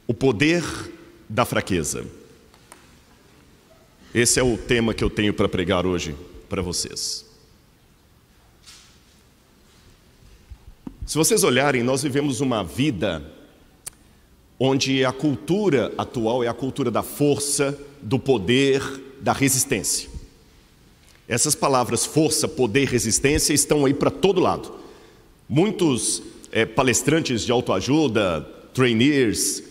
O poder da fraqueza. Esse é o tema que eu tenho para pregar hoje para vocês. Se vocês olharem, nós vivemos uma vida onde a cultura atual é a cultura da força, do poder, da resistência. Essas palavras força, poder, resistência estão aí para todo lado. Muitos palestrantes de autoajuda, trainees,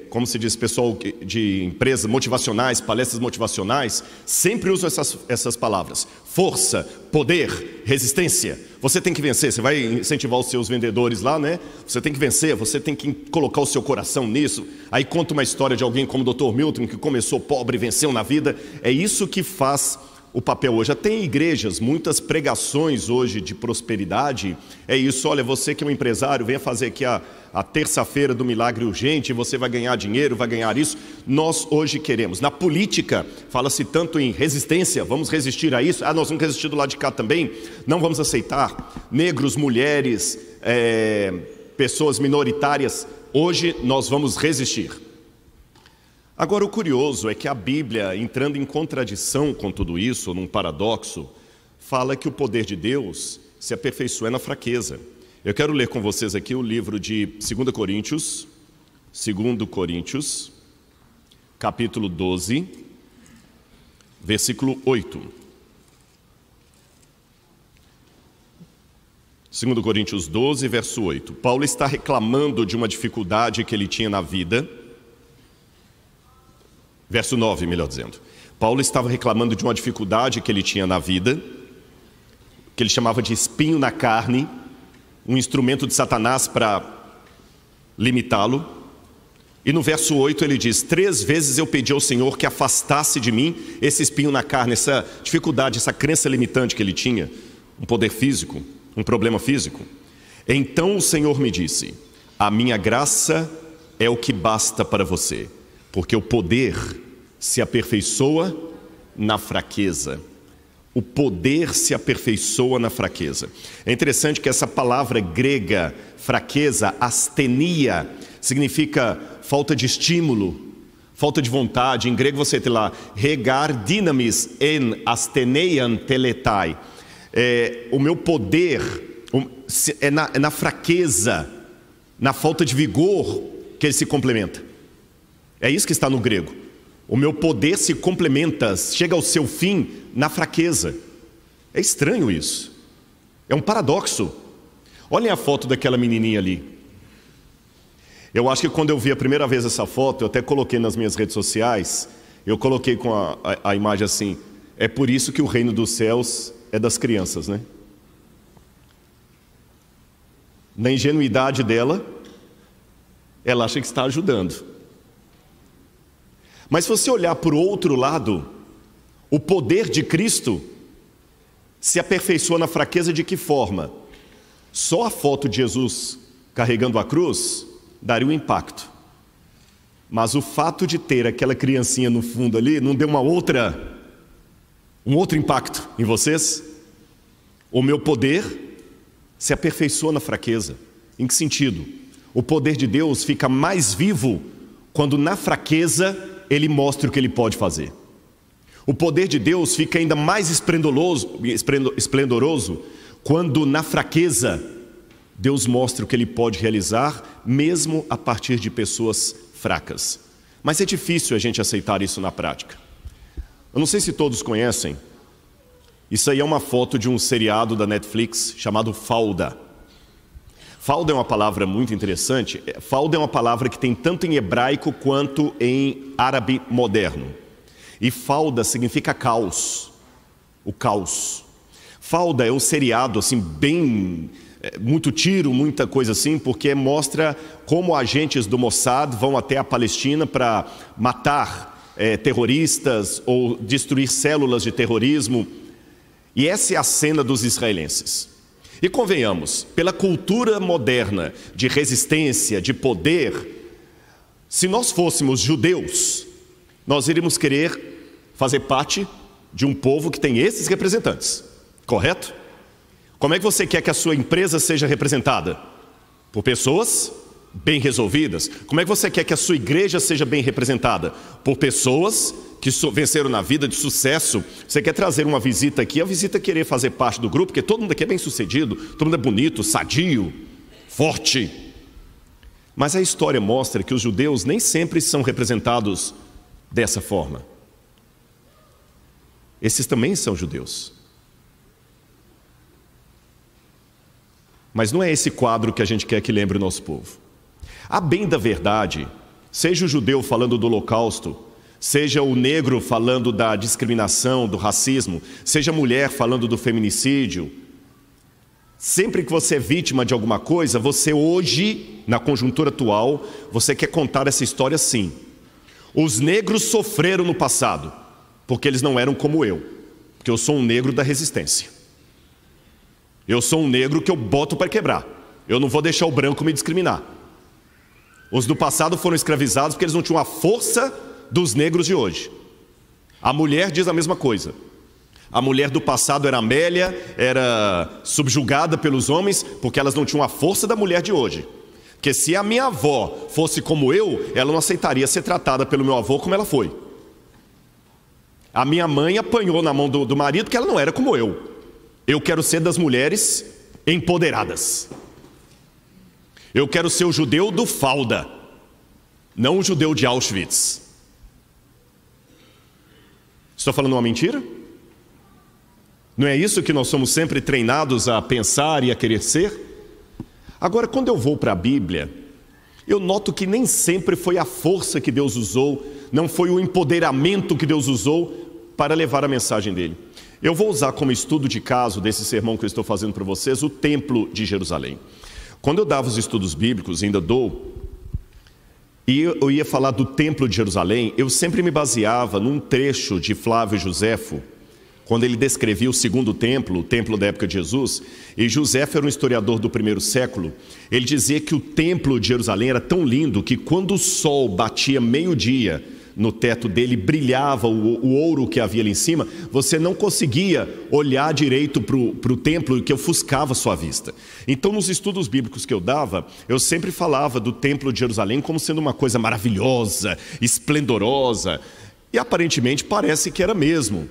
como se diz, pessoal de empresas motivacionais, palestras motivacionais, sempre usam essas palavras: força, poder, resistência. Você tem que vencer. Você vai incentivar os seus vendedores lá, né? Você tem que vencer, você tem que colocar o seu coração nisso. Aí conta uma história de alguém como o Dr. Milton, que começou pobre e venceu na vida. É isso que faz o papel hoje. Já tem igrejas, muitas pregações hoje de prosperidade. É isso: olha, você que é um empresário, venha fazer aqui a terça-feira do milagre urgente, você vai ganhar dinheiro, vai ganhar isso. Nós hoje queremos. Na política, fala-se tanto em resistência, vamos resistir a isso. Nós vamos resistir do lado de cá também, não vamos aceitar. Negros, mulheres, pessoas minoritárias, hoje nós vamos resistir. Agora, o curioso é que a Bíblia, entrando em contradição com tudo isso, num paradoxo, fala que o poder de Deus se aperfeiçoa na fraqueza. Eu quero ler com vocês aqui o livro de 2 Coríntios, capítulo 12, versículo 8. 2 Coríntios 12, verso 8. Paulo está reclamando de uma dificuldade que ele tinha na vida. Verso 9, melhor dizendo. Paulo estava reclamando de uma dificuldade que ele tinha na vida, que ele chamava de espinho na carne, um instrumento de Satanás para limitá-lo. E no verso 8 ele diz: 3 vezes eu pedi ao Senhor que afastasse de mim esse espinho na carne, essa dificuldade, essa crença limitante que ele tinha, um poder físico, um problema físico. Então o Senhor me disse: a minha graça é o que basta para você, porque o poder se aperfeiçoa na fraqueza. O poder se aperfeiçoa na fraqueza. É interessante que essa palavra grega, fraqueza, astenia, significa falta de estímulo, falta de vontade. Em grego você tem lá, regar dynamis en astheneian teletai. O meu poder é na fraqueza, na falta de vigor que ele se complementa. É isso que está no grego. O meu poder se complementa, chega ao seu fim na fraqueza. É estranho isso. É um paradoxo. Olhem a foto daquela menininha ali. Eu acho que quando eu vi a primeira vez essa foto, eu até coloquei nas minhas redes sociais, eu coloquei com a imagem assim: é por isso que o reino dos céus é das crianças, né? Na ingenuidade dela, ela acha que está ajudando. Mas se você olhar por outro lado, o poder de Cristo se aperfeiçoa na fraqueza de que forma? Só a foto de Jesus carregando a cruz daria um impacto. Mas o fato de ter aquela criancinha no fundo ali não deu um outro impacto em vocês? O meu poder se aperfeiçoa na fraqueza. Em que sentido? O poder de Deus fica mais vivo quando na fraqueza Ele mostra o que Ele pode fazer. O poder de Deus fica ainda mais esplendoroso quando na fraqueza Deus mostra o que Ele pode realizar, mesmo a partir de pessoas fracas. Mas é difícil a gente aceitar isso na prática. Eu não sei se todos conhecem, isso aí é uma foto de um seriado da Netflix chamado Falda. Falda é uma palavra muito interessante. Falda é uma palavra que tem tanto em hebraico quanto em árabe moderno. E falda significa caos, o caos. Falda é um seriado assim bem, muito tiro, muita coisa assim, porque mostra como agentes do Mossad vão até a Palestina para matar terroristas ou destruir células de terrorismo. E essa é a cena dos israelenses. E convenhamos, pela cultura moderna de resistência, de poder, se nós fôssemos judeus, nós iríamos querer fazer parte de um povo que tem esses representantes, correto? Como é que você quer que a sua empresa seja representada? Por pessoas bem resolvidas? Como é que você quer que a sua igreja seja bem representada? Por pessoas que venceram na vida de sucesso. Você quer trazer uma visita aqui, a visita querer fazer parte do grupo, porque todo mundo aqui é bem sucedido, todo mundo é bonito, sadio, forte. Mas a história mostra que os judeus nem sempre são representados dessa forma. Esses também são judeus. Mas não é esse quadro que a gente quer que lembre o nosso povo. A bem da verdade, seja o judeu falando do holocausto, seja o negro falando da discriminação, do racismo, seja a mulher falando do feminicídio, sempre que você é vítima de alguma coisa, você hoje, na conjuntura atual, você quer contar essa história assim. Os negros sofreram no passado, porque eles não eram como eu, porque eu sou um negro da resistência. Eu sou um negro que eu boto para quebrar. Eu não vou deixar o branco me discriminar. Os do passado foram escravizados porque eles não tinham a força dos negros de hoje. A mulher diz a mesma coisa. A mulher do passado era Amélia, era subjugada pelos homens porque elas não tinham a força da mulher de hoje. Porque se a minha avó fosse como eu, ela não aceitaria ser tratada pelo meu avô como ela foi. A minha mãe apanhou na mão do marido porque ela não era como eu. Eu quero ser das mulheres empoderadas. Eu quero ser o judeu do falda, não o judeu de Auschwitz. Estou falando uma mentira? Não é isso que nós somos sempre treinados a pensar e a querer ser? Agora, quando eu vou para a Bíblia, eu noto que nem sempre foi a força que Deus usou, não foi o empoderamento que Deus usou para levar a mensagem dele. Eu vou usar como estudo de caso desse sermão que eu estou fazendo para vocês, o Templo de Jerusalém. Quando eu dava os estudos bíblicos, ainda dou, e eu ia falar do Templo de Jerusalém, eu sempre me baseava num trecho de Flávio Josefo, quando ele descrevia o segundo templo, o templo da época de Jesus, e Josefo era um historiador do primeiro século, ele dizia que o Templo de Jerusalém era tão lindo que quando o sol batia meio-dia no teto dele, brilhava o ouro que havia ali em cima, você não conseguia olhar direito para o templo, que ofuscava a sua vista. Então, nos estudos bíblicos que eu dava, eu sempre falava do Templo de Jerusalém como sendo uma coisa maravilhosa, esplendorosa, e aparentemente parece que era mesmo.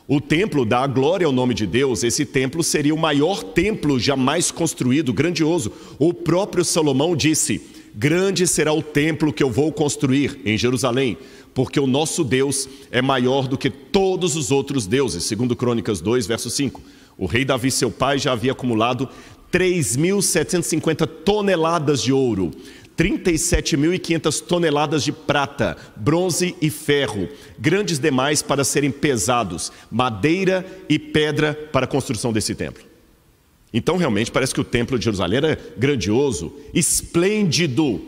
O templo dá a glória ao nome de Deus. Esse templo seria o maior templo jamais construído, grandioso. O próprio Salomão disse: grande será o templo que eu vou construir em Jerusalém, porque o nosso Deus é maior do que todos os outros deuses. Segundo Crônicas 2, verso 5. O rei Davi, seu pai, já havia acumulado 3.750 toneladas de ouro, 37.500 toneladas de prata, bronze e ferro, grandes demais para serem pesados, madeira e pedra para a construção desse templo. Então realmente parece que o templo de Jerusalém era grandioso, esplêndido.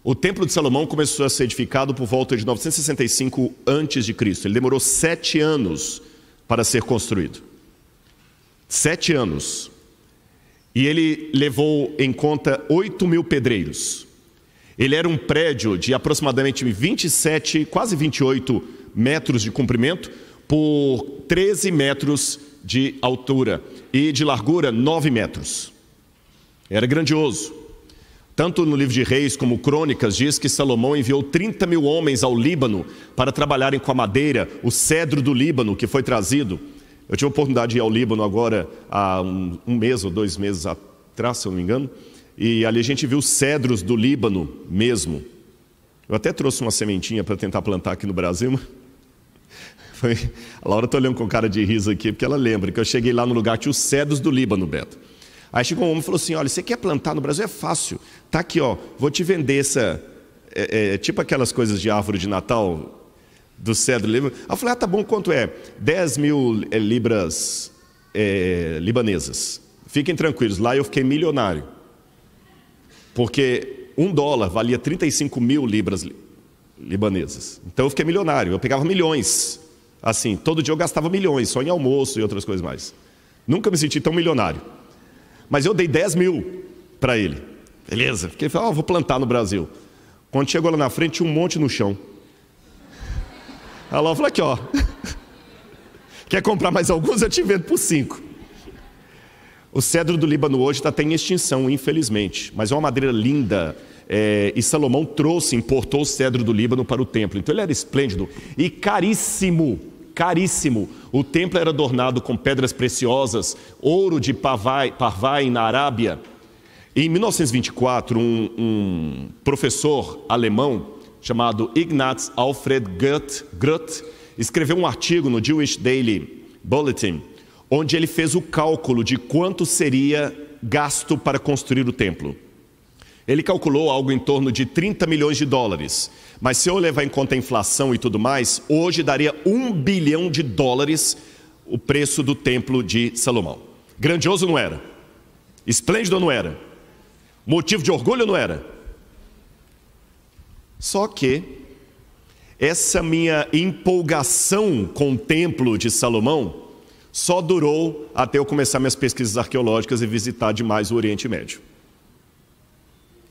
O templo de Salomão começou a ser edificado por volta de 965 a.C. Ele demorou 7 anos para ser construído. 7 anos. E ele levou em conta 8.000 pedreiros. Ele era um prédio de aproximadamente 27, quase 28 metros de comprimento por 13 metros de altura e de largura 9 metros. Era grandioso. Tanto no livro de Reis como Crônicas diz que Salomão enviou 30.000 homens ao Líbano para trabalharem com a madeira, o cedro do Líbano que foi trazido. Eu tive a oportunidade de ir ao Líbano agora há um mês ou 2 meses atrás, se eu não me engano, e ali a gente viu cedros do Líbano mesmo. Eu até trouxe uma sementinha para tentar plantar aqui no Brasil. A Laura está olhando com cara de riso aqui, porque ela lembra que eu cheguei lá no lugar que tinha os cedros do Líbano, Beto. Aí chegou um homem e falou assim: olha, você quer plantar no Brasil? É fácil. Tá aqui, ó, vou te vender essa... tipo aquelas coisas de árvore de Natal, do cedro do Líbano. Aí eu falei: ah, tá bom, quanto é? 10.000 libras libanesas. Fiquem tranquilos, lá eu fiquei milionário. Porque $1 valia 35.000 libras libanesas. Então eu fiquei milionário, eu pegava milhões. Assim, todo dia eu gastava milhões, só em almoço e outras coisas mais. Nunca me senti tão milionário. Mas eu dei 10.000 para ele. Beleza, fiquei falando: vou plantar no Brasil. Quando chegou lá na frente, tinha um monte no chão. Aí ela falou: aqui, ó. Quer comprar mais alguns? Eu te vendo por 5. O cedro do Líbano hoje está até em extinção, infelizmente. Mas é uma madeira linda, e Salomão importou o cedro do Líbano para o templo. Então ele era esplêndido e caríssimo, caríssimo. O templo era adornado com pedras preciosas, ouro de Parvai na Arábia. Em 1924, um professor alemão chamado Ignaz Alfred Groth escreveu um artigo no Jewish Daily Bulletin, onde ele fez o cálculo de quanto seria gasto para construir o templo. Ele calculou algo em torno de 30 milhões de dólares, mas se eu levar em conta a inflação e tudo mais, hoje daria 1 bilhão de dólares o preço do templo de Salomão. Grandioso não era? Esplêndido não era? Motivo de orgulho não era? Só que essa minha empolgação com o templo de Salomão só durou até eu começar minhas pesquisas arqueológicas e visitar demais o Oriente Médio.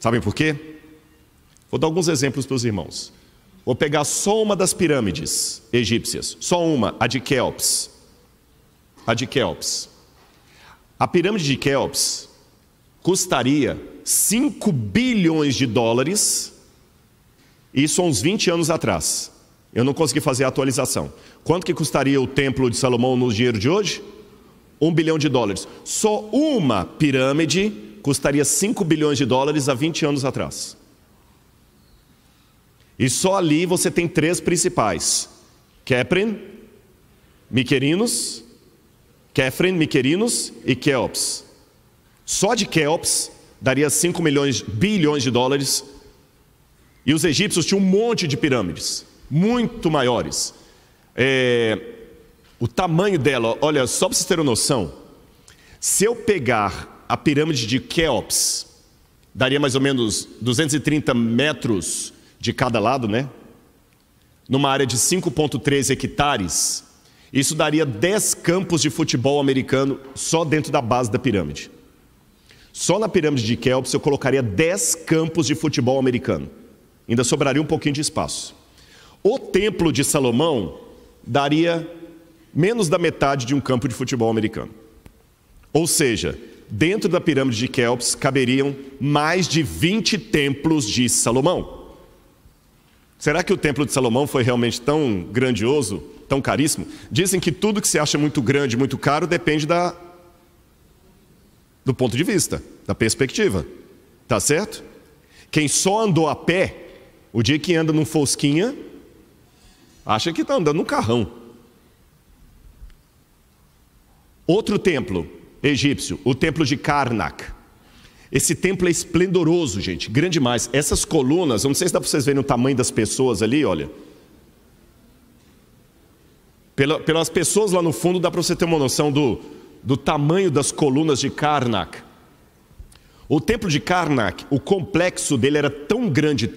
Sabem por quê? Vou dar alguns exemplos para os irmãos. Vou pegar só uma das pirâmides egípcias, só uma, a de Quéops. A pirâmide de Quéops custaria 5 bilhões de dólares, isso há uns 20 anos atrás. Eu não consegui fazer a atualização. Quanto que custaria o templo de Salomão no dinheiro de hoje? 1 bilhão de dólares. Só uma pirâmide custaria 5 bilhões de dólares há 20 anos atrás. E só ali você tem 3 principais: Khephren, Miquerinos e Quéops. Só de Quéops daria 5 bilhões de dólares. E os egípcios tinham um monte de pirâmides, muito maiores. O tamanho dela, olha, só para vocês terem noção, se eu pegar a pirâmide de Quéops, daria mais ou menos 230 metros de cada lado, né? Numa área de 5,3 hectares, isso daria 10 campos de futebol americano só dentro da base da pirâmide. Só na pirâmide de Quéops eu colocaria 10 campos de futebol americano. Ainda sobraria um pouquinho de espaço. O templo de Salomão daria menos da metade de um campo de futebol americano. Ou seja, dentro da pirâmide de Quéops caberiam mais de 20 templos de Salomão. Será que o templo de Salomão foi realmente tão grandioso, tão caríssimo? Dizem que tudo que se acha muito grande, muito caro, depende do ponto de vista, da perspectiva. Tá certo? Quem só andou a pé, o dia que anda num Fosquinha, acha que está andando num carrão. Outro templo egípcio, o templo de Karnak. Esse templo é esplendoroso, gente, grande demais. Essas colunas, eu não sei se dá para vocês verem o tamanho das pessoas ali, olha. Pelas pessoas lá no fundo dá para você ter uma noção do tamanho das colunas de Karnak. O templo de Karnak, o complexo dele era tão grande,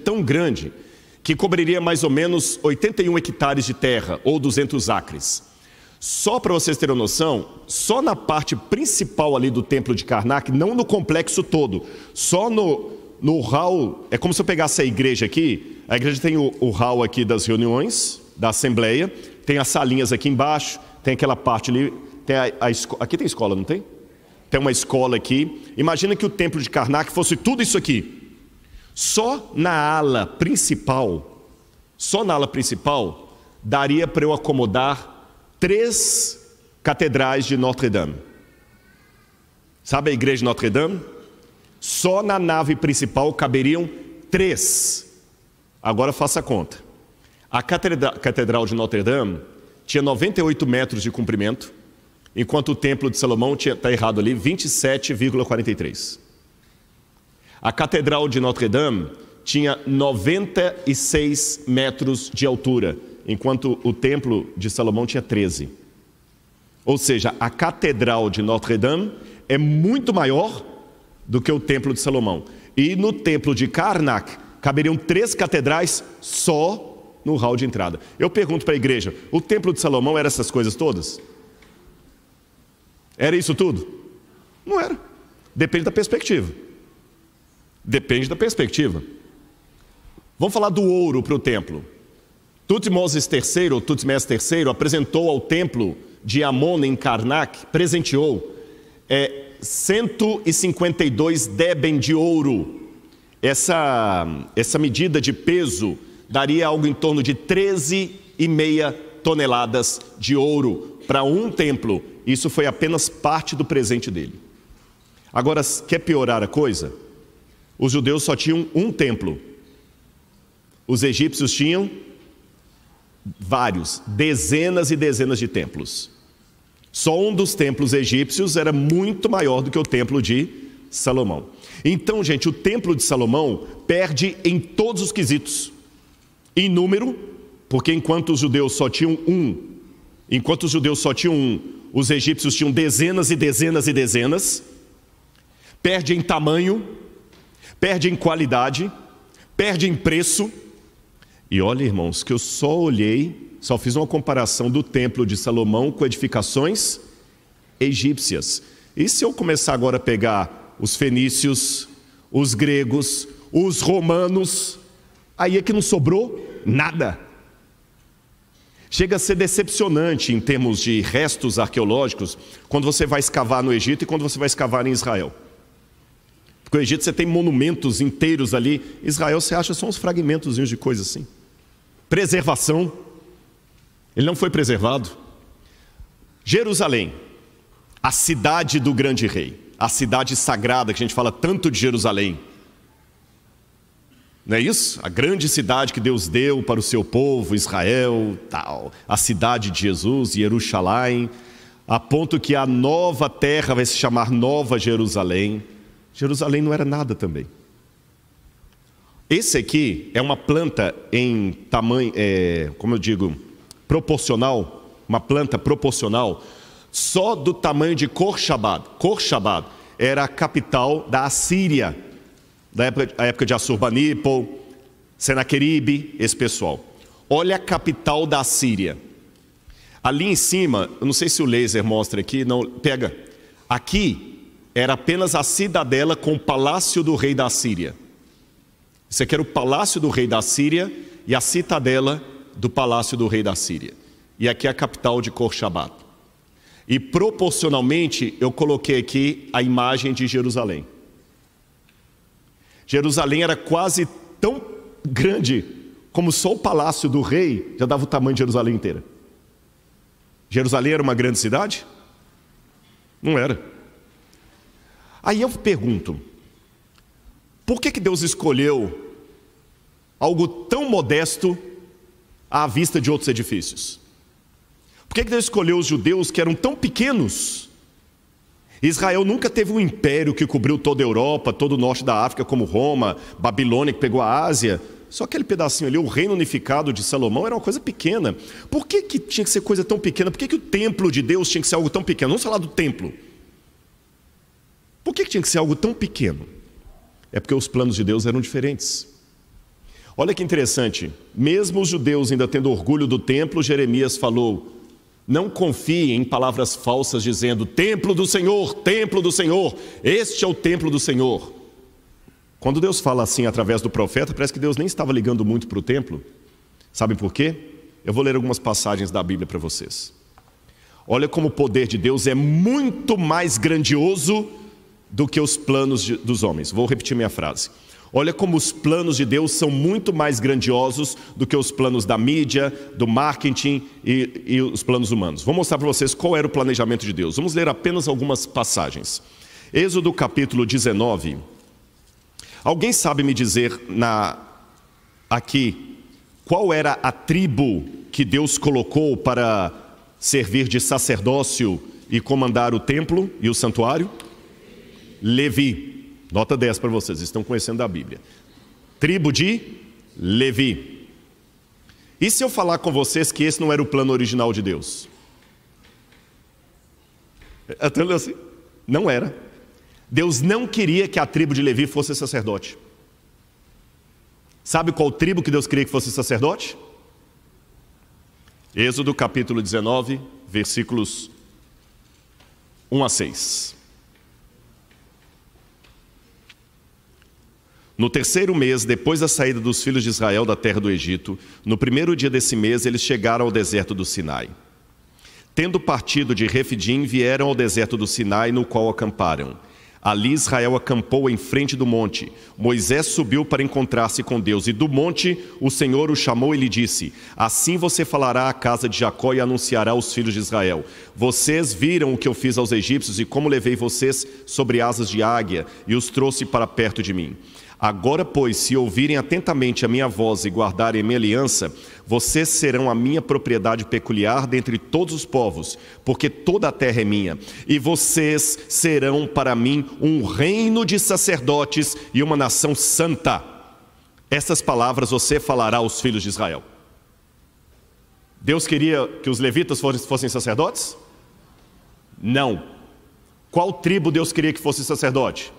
que cobriria mais ou menos 81 hectares de terra, ou 200 acres. Só para vocês terem noção, só na parte principal ali do templo de Karnak, não no complexo todo, só no hall, é como se eu pegasse a igreja aqui, a igreja tem o hall aqui das reuniões, da assembleia, tem as salinhas aqui embaixo, tem aquela parte ali, tem aqui tem escola, não tem? Tem uma escola aqui. Imagina que o templo de Karnak fosse tudo isso aqui. Só na ala principal, daria para eu acomodar 3 catedrais de Notre Dame. Sabe a igreja de Notre Dame? Só na nave principal caberiam 3. Agora faça a conta. A catedral de Notre Dame tinha 98 metros de comprimento, enquanto o templo de Salomão está errado ali, 27,43. A catedral de Notre Dame tinha 96 metros de altura, enquanto o templo de Salomão tinha 13. Ou seja, a catedral de Notre Dame é muito maior do que o templo de Salomão. E no templo de Karnak caberiam 3 catedrais só no hall de entrada. Eu pergunto para a igreja, o templo de Salomão era essas coisas todas? Era isso tudo? Não era. Depende da perspectiva. Vamos falar do ouro para o templo. Tutmoses III, ou Tutmés III, apresentou ao templo de Amon em Karnak, presenteou 152 deben de ouro. essa medida de peso daria algo em torno de 13,5 toneladas de ouro para um templo. Isso foi apenas parte do presente dele. Agora, quer piorar a coisa? Os judeus só tinham um templo. Os egípcios tinham vários, dezenas e dezenas de templos. Só um dos templos egípcios era muito maior do que o templo de Salomão. Então, gente, o templo de Salomão perde em todos os quesitos. Em número, porque enquanto os judeus só tinham um, os egípcios tinham dezenas e dezenas e dezenas. Perde em tamanho, perde em qualidade, perde em preço. E olha, irmãos, que eu só fiz uma comparação do templo de Salomão com edificações egípcias. E se eu começar agora a pegar os fenícios, os gregos, os romanos, aí é que não sobrou nada. Chega a ser decepcionante em termos de restos arqueológicos quando você vai escavar no Egito e quando você vai escavar em Israel. Porque no Egito você tem monumentos inteiros ali. Israel você acha só uns fragmentozinhos de coisa assim. Preservação. Ele não foi preservado. Jerusalém, a cidade do grande rei, a cidade sagrada que a gente fala tanto de Jerusalém. Não é isso? A grande cidade que Deus deu para o seu povo, Israel, tal. A cidade de Jesus, Jerusalém, a ponto que a nova terra vai se chamar Nova Jerusalém. Jerusalém não era nada também. Esse aqui é uma planta em tamanho, como eu digo, proporcional, uma planta proporcional, só do tamanho de Khorshad. Khorshad era a capital da Assíria, da época de Assurbanipal, Senaqueribe, esse pessoal. Olha a capital da Assíria. Ali em cima, eu não sei se o laser mostra aqui, não, pega. Aqui era apenas a cidadela com o palácio do rei da Assíria. Isso aqui era o palácio do rei da Assíria e a citadela do palácio do rei da Síria. E aqui é a capital de Khorshad. E proporcionalmente eu coloquei aqui a imagem de Jerusalém. Jerusalém era quase tão grande como só o palácio do rei já dava o tamanho de Jerusalém inteira. Jerusalém era uma grande cidade? Não era. Aí eu pergunto, por que Deus escolheu algo tão modesto à vista de outros edifícios? Por que Deus escolheu os judeus que eram tão pequenos? Israel nunca teve um império que cobriu toda a Europa, todo o norte da África, como Roma, Babilônia, que pegou a Ásia. Só aquele pedacinho ali, o reino unificado de Salomão, era uma coisa pequena. Por que tinha que ser coisa tão pequena? Por que o templo de Deus tinha que ser algo tão pequeno? Vamos falar do templo. Por que tinha que ser algo tão pequeno? É porque os planos de Deus eram diferentes. Olha que interessante, mesmo os judeus ainda tendo orgulho do templo, Jeremias falou: não confiem em palavras falsas dizendo templo do Senhor, este é o templo do Senhor. Quando Deus fala assim através do profeta, parece que Deus nem estava ligando muito para o templo. Sabem por quê? Eu vou ler algumas passagens da Bíblia para vocês. Olha como o poder de Deus é muito mais grandioso do que os planos dos homens. Vou repetir minha frase. Olha como os planos de Deus são muito mais grandiosos do que os planos da mídia, do marketing e os planos humanos. Vou mostrar para vocês qual era o planejamento de Deus. Vamos ler apenas algumas passagens. Êxodo capítulo 19. Alguém sabe me dizer aqui qual era a tribo que Deus colocou para servir de sacerdócio e comandar o templo e o santuário? Levi. Nota 10 para vocês, estão conhecendo a Bíblia. Tribo de Levi. E se eu falar com vocês que esse não era o plano original de Deus? Assim? Não era. Deus não queria que a tribo de Levi fosse sacerdote. Sabe qual tribo que Deus queria que fosse sacerdote? Êxodo capítulo 19, versículos 1 a 6. No terceiro mês, depois da saída dos filhos de Israel da terra do Egito, no primeiro dia desse mês, eles chegaram ao deserto do Sinai. Tendo partido de Refidim, vieram ao deserto do Sinai, no qual acamparam. Ali Israel acampou em frente do monte. Moisés subiu para encontrar-se com Deus. E do monte o Senhor o chamou e lhe disse: assim você falará à casa de Jacó e anunciará aos filhos de Israel: vocês viram o que eu fiz aos egípcios e como levei vocês sobre asas de águia e os trouxe para perto de mim. Agora, pois, se ouvirem atentamente a minha voz e guardarem a minha aliança, vocês serão a minha propriedade peculiar dentre todos os povos, porque toda a terra é minha. E vocês serão para mim um reino de sacerdotes e uma nação santa. Essas palavras você falará aos filhos de Israel. Deus queria que os levitas fossem sacerdotes? Não. Qual tribo Deus queria que fosse sacerdote?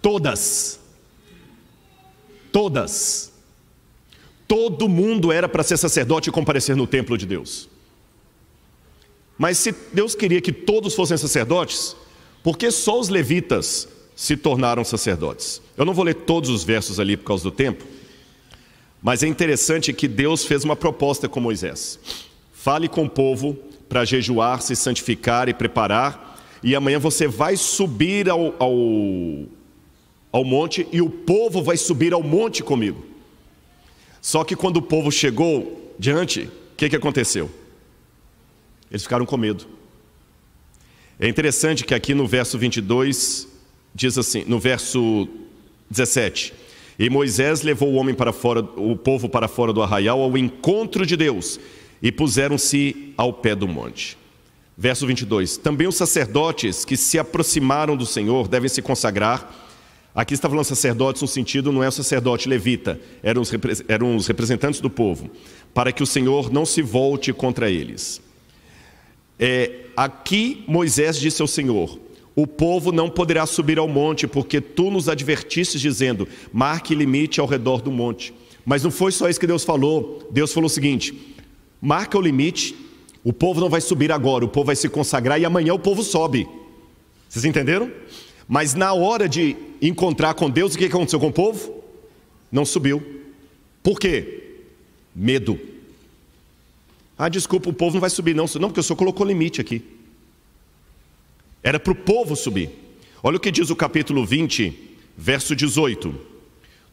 Todas. Todas. Todo mundo era para ser sacerdote e comparecer no templo de Deus. Mas se Deus queria que todos fossem sacerdotes, por que só os levitas se tornaram sacerdotes? Eu não vou ler todos os versos ali por causa do tempo, mas é interessante que Deus fez uma proposta com Moisés. Fale com o povo para jejuar, se santificar e preparar, e amanhã você vai subir ao monte e o povo vai subir ao monte comigo. Só que quando o povo chegou diante, o que aconteceu? Eles ficaram com medo. É interessante que aqui no verso 22 diz assim, no verso 17: e Moisés levou o povo para fora do arraial ao encontro de Deus e puseram-se ao pé do monte. Verso 22: também os sacerdotes que se aproximaram do Senhor devem se consagrar. Aqui está falando sacerdotes no sentido, não é o sacerdote levita, eram os representantes do povo, para que o Senhor não se volte contra eles. Aqui Moisés disse ao Senhor: o povo não poderá subir ao monte, porque tu nos advertistes dizendo: marque limite ao redor do monte. Mas não foi só isso que Deus falou. Deus falou o seguinte: marca o limite, o povo não vai subir agora, o povo vai se consagrar e amanhã o povo sobe. Vocês entenderam? Mas na hora de encontrar com Deus, o que aconteceu com o povo? Não subiu. Por quê? Medo. Ah, desculpa, o povo não vai subir não, porque o Senhor colocou limite aqui. Era para o povo subir. Olha o que diz o capítulo 20, verso 18.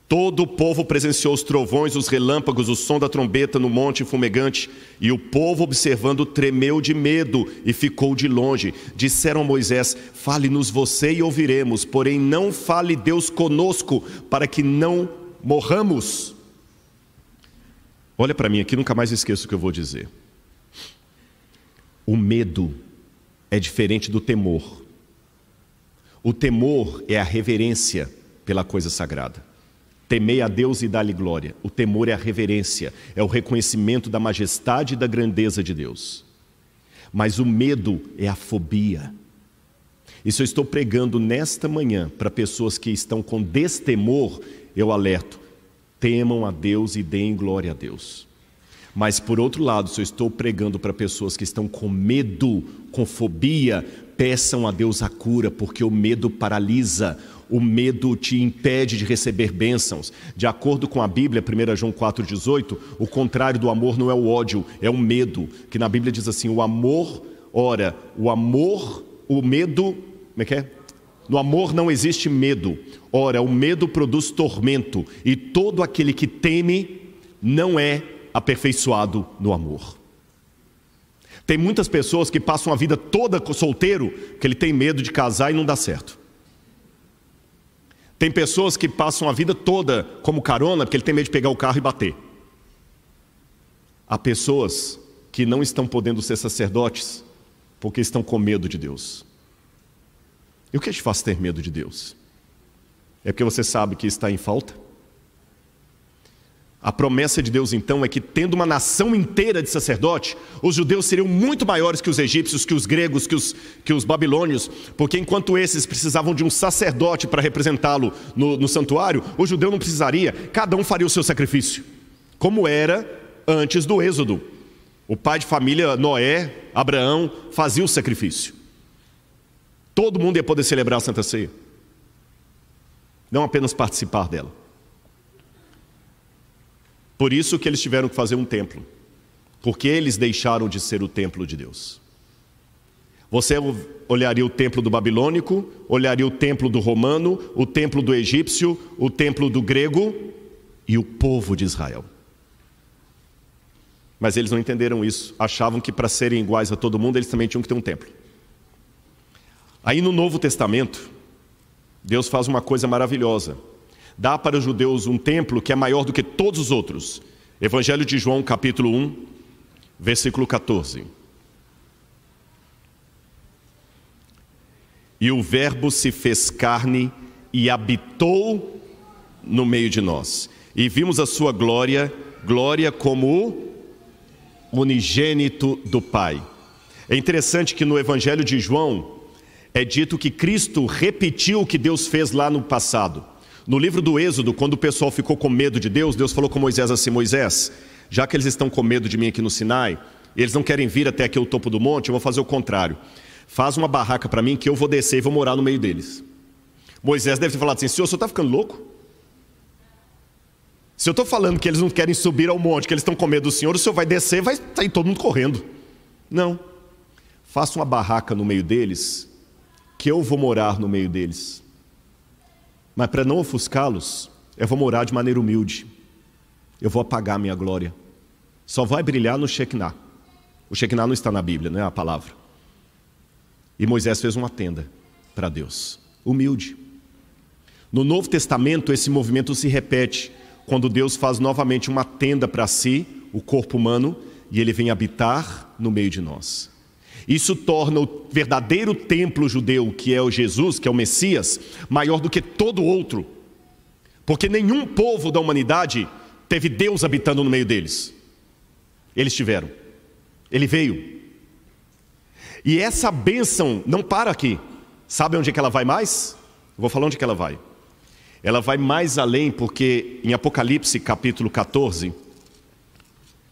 Todo o povo presenciou os trovões, os relâmpagos, o som da trombeta no monte fumegante, e o povo, observando, tremeu de medo e ficou de longe. Disseram a Moisés: fale-nos você e ouviremos, porém não fale Deus conosco, para que não morramos. Olha para mim aqui, nunca mais esqueço o que eu vou dizer. O medo é diferente do temor. O temor é a reverência pela coisa sagrada. Temei a Deus e dá-lhe glória. O temor é a reverência, é o reconhecimento da majestade e da grandeza de Deus. Mas o medo é a fobia. Isso eu estou pregando nesta manhã para pessoas que estão com destemor. Eu alerto: temam a Deus e deem glória a Deus. Mas por outro lado, se eu estou pregando para pessoas que estão com medo, com fobia, peçam a Deus a cura, porque o medo paralisa. O medo te impede de receber bênçãos. De acordo com a Bíblia, 1 João 4,18, o contrário do amor não é o ódio, é o medo. Que na Bíblia diz assim: o amor, o medo, como é que é? No amor não existe medo. Ora, o medo produz tormento, e todo aquele que teme não é aperfeiçoado no amor. Tem muitas pessoas que passam a vida toda solteiro, porque ele tem medo de casar e não dá certo. Tem pessoas que passam a vida toda como carona, porque ele tem medo de pegar o carro e bater. Há pessoas que não estão podendo ser sacerdotes, porque estão com medo de Deus. E o que te faz ter medo de Deus? É porque você sabe que está em falta? A promessa de Deus então é que, tendo uma nação inteira de sacerdote, os judeus seriam muito maiores que os egípcios, que os gregos, que os babilônios, porque enquanto esses precisavam de um sacerdote para representá-lo no santuário, o judeu não precisaria, cada um faria o seu sacrifício, como era antes do êxodo. O pai de família, Noé, Abraão, fazia o sacrifício. Todo mundo ia poder celebrar a Santa Ceia, não apenas participar dela. Por isso que eles tiveram que fazer um templo, porque eles deixaram de ser o templo de Deus. Você olharia o templo do babilônico, olharia o templo do romano, o templo do egípcio, o templo do grego e o povo de Israel. Mas eles não entenderam isso. Achavam que para serem iguais a todo mundo, eles também tinham que ter um templo. Aí no Novo Testamento, Deus faz uma coisa maravilhosa. Dá para os judeus um templo que é maior do que todos os outros. Evangelho de João, capítulo 1, versículo 14. E o Verbo se fez carne e habitou no meio de nós. E vimos a sua glória, glória como o unigênito do Pai. É interessante que no Evangelho de João é dito que Cristo repetiu o que Deus fez lá no passado. No livro do Êxodo, quando o pessoal ficou com medo de Deus, Deus falou com Moisés assim: Moisés, já que eles estão com medo de mim aqui no Sinai, e eles não querem vir até aqui o topo do monte, eu vou fazer o contrário. Faz uma barraca para mim que eu vou descer e vou morar no meio deles. Moisés deve ter falado assim: Senhor, o senhor está ficando louco? Se eu estou falando que eles não querem subir ao monte, que eles estão com medo do Senhor, o Senhor vai descer e vai sair todo mundo correndo. Não. Faça uma barraca no meio deles, que eu vou morar no meio deles. Mas para não ofuscá-los, eu vou morar de maneira humilde. Eu vou apagar a minha glória. Só vai brilhar no Shekinah. O Shekinah não está na Bíblia, não é a palavra. E Moisés fez uma tenda para Deus, humilde. No Novo Testamento, esse movimento se repete quando Deus faz novamente uma tenda para si, o corpo humano, e ele vem habitar no meio de nós. Isso torna o verdadeiro templo judeu, que é o Jesus, que é o Messias, maior do que todo outro. Porque nenhum povo da humanidade teve Deus habitando no meio deles. Eles tiveram. Ele veio. E essa bênção não para aqui. Sabe onde é que ela vai mais? Eu vou falar onde é que ela vai. Ela vai mais além, porque em Apocalipse capítulo 14,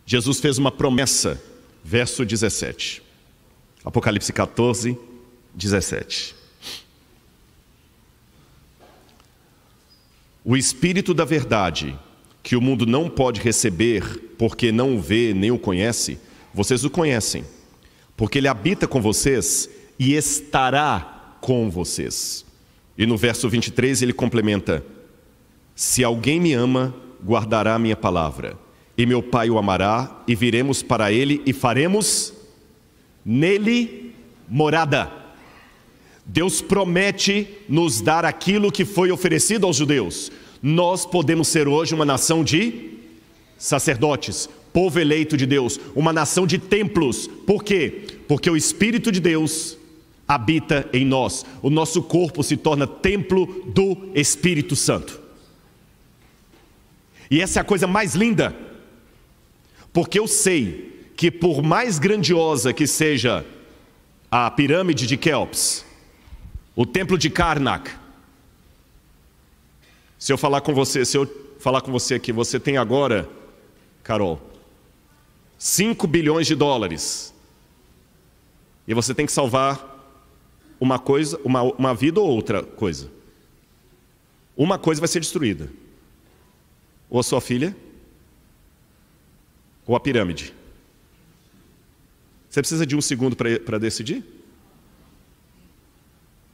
Jesus fez uma promessa, verso 17. Apocalipse 14, 17. O Espírito da verdade, que o mundo não pode receber, porque não o vê nem o conhece, vocês o conhecem, porque ele habita com vocês e estará com vocês. E no verso 23 ele complementa: se alguém me ama, guardará a minha palavra, e meu Pai o amará, e viremos para ele e faremos nele morada. Deus promete nos dar aquilo que foi oferecido aos judeus. Nós podemos ser hoje uma nação de sacerdotes, povo eleito de Deus, uma nação de templos. Por quê? Porque o Espírito de Deus habita em nós. O nosso corpo se torna templo do Espírito Santo. E essa é a coisa mais linda, porque eu sei que por mais grandiosa que seja a pirâmide de Quéops, o templo de Karnak, se eu falar com você aqui, você tem agora, Carol, 5 bilhões de dólares, e você tem que salvar uma coisa, uma vida ou outra coisa. Uma coisa vai ser destruída. Ou a sua filha, ou a pirâmide. Você precisa de um segundo para decidir?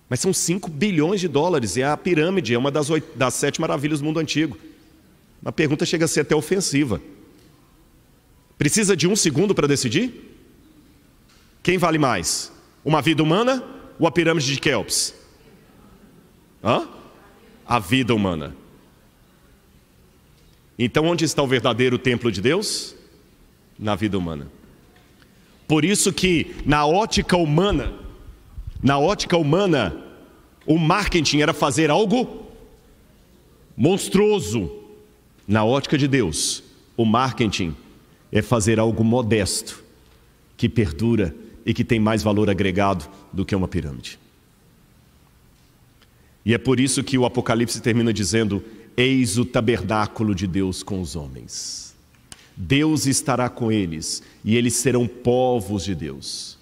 Mas são 5 bilhões de dólares, e a pirâmide é uma das 7 maravilhas do mundo antigo. A pergunta chega a ser até ofensiva. Precisa de um segundo para decidir? Quem vale mais? Uma vida humana ou a pirâmide de Quéops? A vida humana. Então onde está o verdadeiro templo de Deus? Na vida humana. Por isso que na ótica humana, o marketing era fazer algo monstruoso. Na ótica de Deus, o marketing é fazer algo modesto, que perdura e que tem mais valor agregado do que uma pirâmide. E é por isso que o Apocalipse termina dizendo: eis o tabernáculo de Deus com os homens. Deus estará com eles, e eles serão povos de Deus.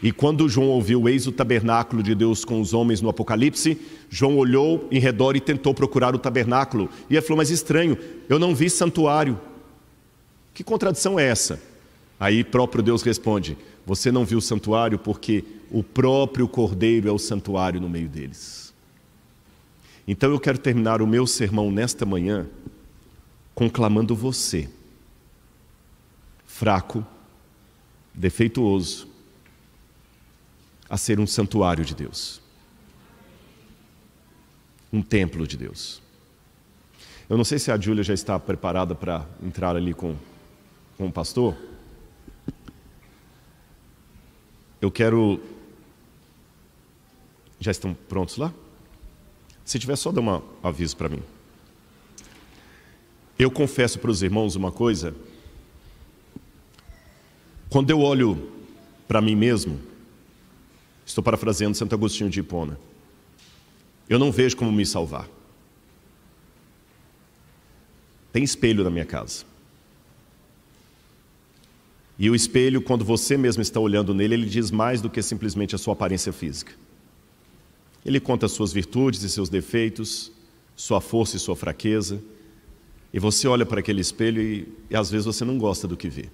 E quando João ouviu eis o tabernáculo de Deus com os homens no Apocalipse, João olhou em redor e tentou procurar o tabernáculo. E ele falou: mas estranho, eu não vi santuário. Que contradição é essa? Aí próprio Deus responde: você não viu o santuário porque o próprio Cordeiro é o santuário no meio deles. Então eu quero terminar o meu sermão nesta manhã conclamando você, fraco, defeituoso, a ser um santuário de Deus, um templo de Deus. Eu não sei se a Júlia já está preparada para entrar ali com o pastor. Eu quero... Já estão prontos lá? Se tiver, só dá um aviso para mim. Eu confesso para os irmãos uma coisa. Quando eu olho para mim mesmo, estou parafraseando Santo Agostinho de Hipona, eu não vejo como me salvar. Tem espelho na minha casa. E o espelho, quando você mesmo está olhando nele, ele diz mais do que simplesmente a sua aparência física. Ele conta as suas virtudes e seus defeitos, sua força e sua fraqueza. E você olha para aquele espelho e às vezes você não gosta do que vê.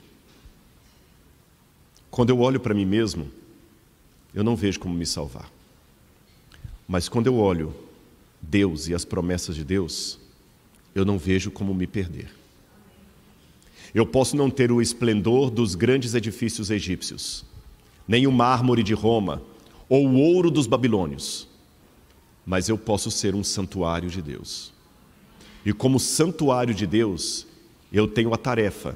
Quando eu olho para mim mesmo, eu não vejo como me salvar. Mas quando eu olho Deus e as promessas de Deus, eu não vejo como me perder. Eu posso não ter o esplendor dos grandes edifícios egípcios, nem o mármore de Roma, ou o ouro dos babilônios, mas eu posso ser um santuário de Deus. E como santuário de Deus, eu tenho a tarefa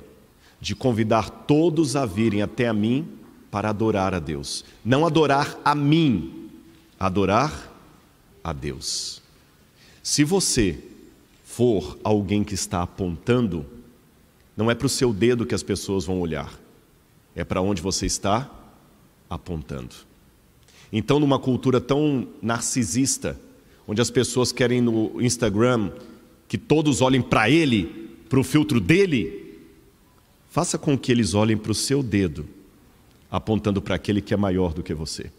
de convidar todos a virem até a mim para adorar a Deus. Não adorar a mim, adorar a Deus. Se você for alguém que está apontando, não é para o seu dedo que as pessoas vão olhar, é para onde você está apontando. Então, numa cultura tão narcisista, onde as pessoas querem no Instagram que todos olhem para ele, para o filtro dele, faça com que eles olhem para o seu dedo, apontando para aquele que é maior do que você.